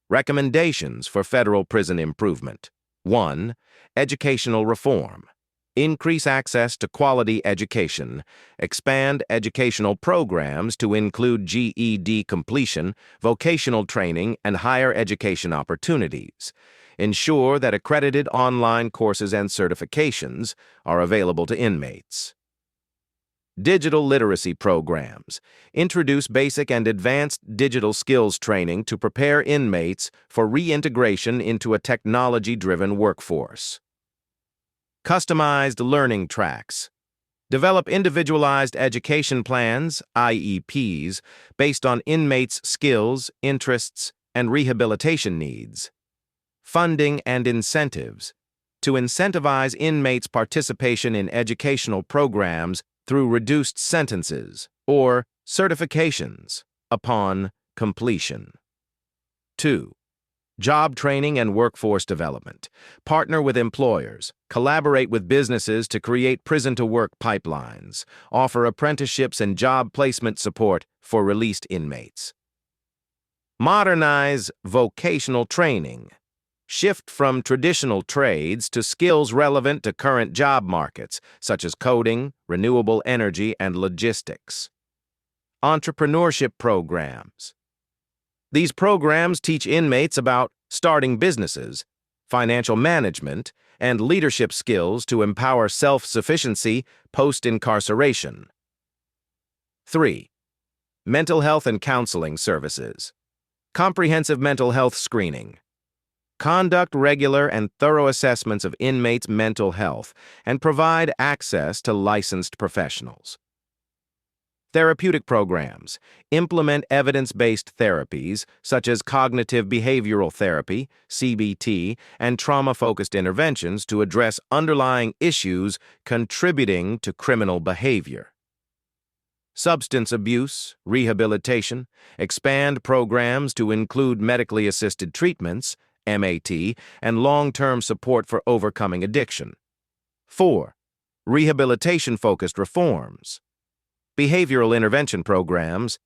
Recommendations for federal prison improvement. 1. Educational reform. Increase access to quality education. Expand educational programs to include GED completion, vocational training, and higher education opportunities. Ensure that accredited online courses and certifications are available to inmates. Digital literacy programs. Introduce basic and advanced digital skills training to prepare inmates for reintegration into a technology-driven workforce. Customized learning tracks. Develop individualized education plans, IEPs, based on inmates' skills, interests, and rehabilitation needs. Funding and incentives. To incentivize inmates' participation in educational programs through reduced sentences or certifications upon completion. 2. Job training and workforce development. Partner with employers. Collaborate with businesses to create prison-to-work pipelines. Offer apprenticeships and job placement support for released inmates. Modernize vocational training. Shift from traditional trades to skills relevant to current job markets, such as coding, renewable energy, and logistics. Entrepreneurship programs. These programs teach inmates about starting businesses, financial management, and leadership skills to empower self-sufficiency post-incarceration. 3. Mental health and counseling services. Comprehensive mental health screening. Conduct regular and thorough assessments of inmates' mental health and provide access to licensed professionals. Therapeutic programs. Implement evidence-based therapies such as cognitive behavioral therapy, CBT, and trauma-focused interventions to address underlying issues contributing to criminal behavior. Substance abuse, rehabilitation. Expand programs to include medically assisted treatments, MAT, and long-term support for overcoming addiction. 4. Rehabilitation-focused reforms. Behavioral intervention programs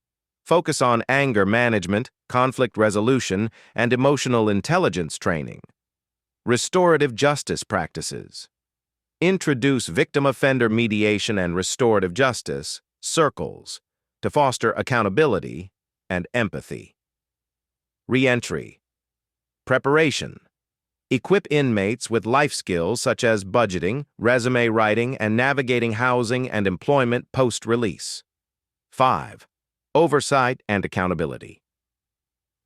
focus on anger management, conflict resolution, and emotional intelligence training. Restorative justice practices. Introduce victim-offender mediation and restorative justice circles to foster accountability and empathy. Reentry. Preparation. Equip inmates with life skills such as budgeting, resume writing, and navigating housing and employment post-release. 5. Oversight and accountability.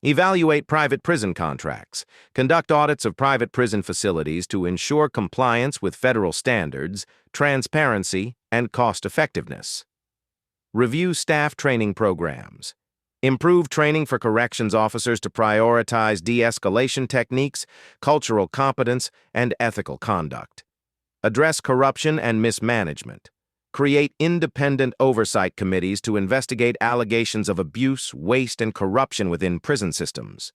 Evaluate private prison contracts. Conduct audits of private prison facilities to ensure compliance with federal standards, transparency, and cost-effectiveness. Review staff training programs. Improve training for corrections officers to prioritize de-escalation techniques, cultural competence, and ethical conduct. Address corruption and mismanagement. Create independent oversight committees to investigate allegations of abuse, waste, and corruption within prison systems.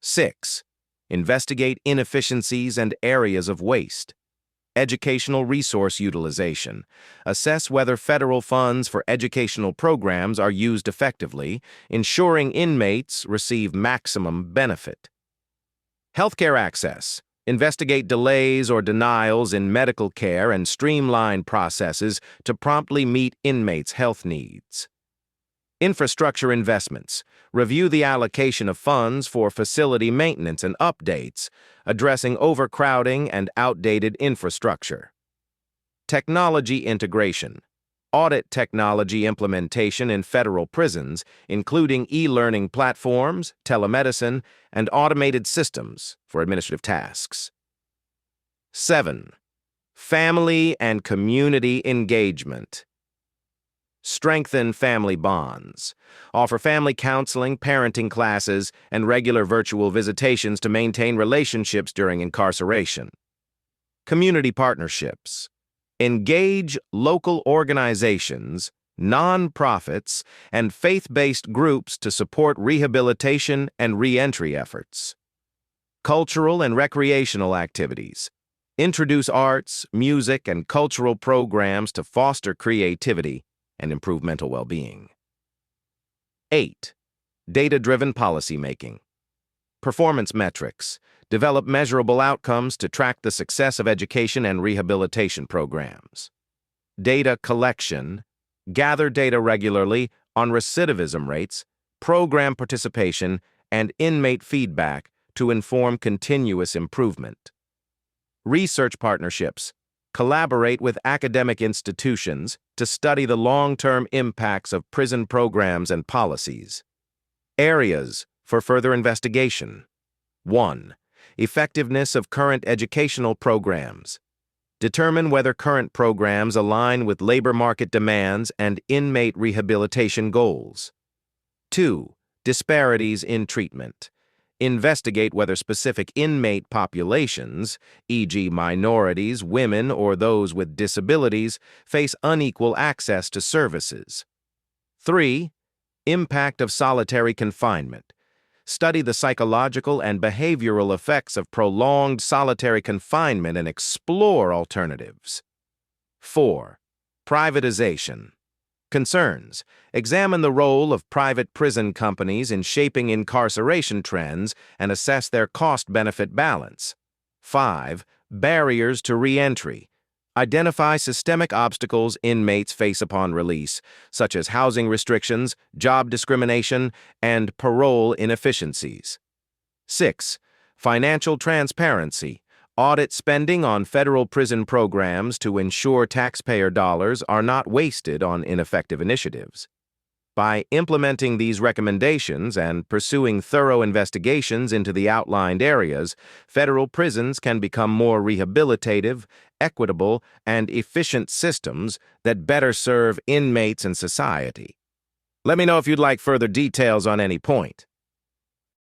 6. Investigate inefficiencies and areas of waste. Educational resource utilization. Assess whether federal funds for educational programs are used effectively, ensuring inmates receive maximum benefit. Healthcare access. Investigate delays or denials in medical care and streamline processes to promptly meet inmates' health needs. Infrastructure investments. Review the allocation of funds for facility maintenance and updates, addressing overcrowding and outdated infrastructure. Technology integration. Audit technology implementation in federal prisons, including e-learning platforms, telemedicine, and automated systems for administrative tasks. 7. Family and community engagement. Strengthen family bonds. Offer family counseling, parenting classes, and regular virtual visitations to maintain relationships during incarceration. Community partnerships. Engage local organizations, nonprofits, and faith-based groups to support rehabilitation and reentry efforts. Cultural and recreational activities. Introduce arts, music, and cultural programs to foster creativity and improve mental well-being. 8. Data-driven policymaking. Performance metrics. Develop measurable outcomes to track the success of education and rehabilitation programs. Data collection. Gather data regularly on recidivism rates, program participation, and inmate feedback to inform continuous improvement. Research partnerships. Collaborate with academic institutions to study the long-term impacts of prison programs and policies. Areas for further investigation. 1. Effectiveness of current educational programs. Determine whether current programs align with labor market demands and inmate rehabilitation goals. 2. Disparities in treatment. Investigate whether specific inmate populations, e.g. minorities, women, or those with disabilities, face unequal access to services. 3. Impact of solitary confinement. Study the psychological and behavioral effects of prolonged solitary confinement and explore alternatives. 4. Privatization. Concerns. Examine the role of private prison companies in shaping incarceration trends and assess their cost-benefit balance. 5. Barriers to reentry. Identify systemic obstacles inmates face upon release, such as housing restrictions, job discrimination, and parole inefficiencies. 6. Financial transparency. Audit spending on federal prison programs to ensure taxpayer dollars are not wasted on ineffective initiatives. By implementing these recommendations and pursuing thorough investigations into the outlined areas, federal prisons can become more rehabilitative, equitable, and efficient systems that better serve inmates and society. Let me know if you'd like further details on any point.